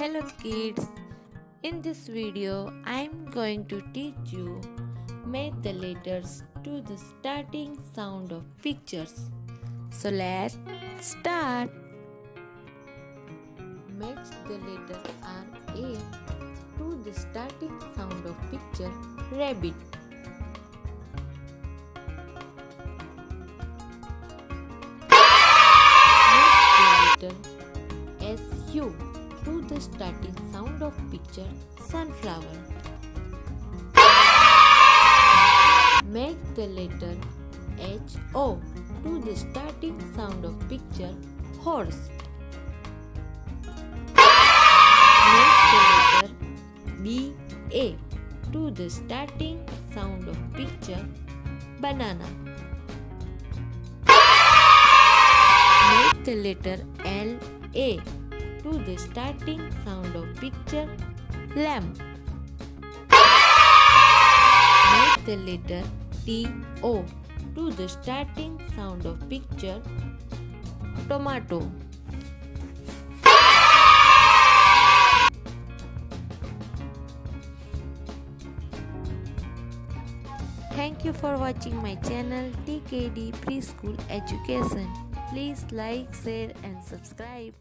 Hello kids, in this video I am going to teach you make the letters to the starting sound of pictures. So let's start. Match the letter RA to the starting sound of picture rabbit. Match the letter SU to the starting sound of picture sunflower. Make the letter HO to the starting sound of picture horse. Make the letter BA to the starting sound of picture banana. Make the letter LA to the starting sound of picture lamb. Make the letter TO to the starting sound of picture tomato. Thank you for watching my channel TKD Preschool Education. Please like, share and subscribe.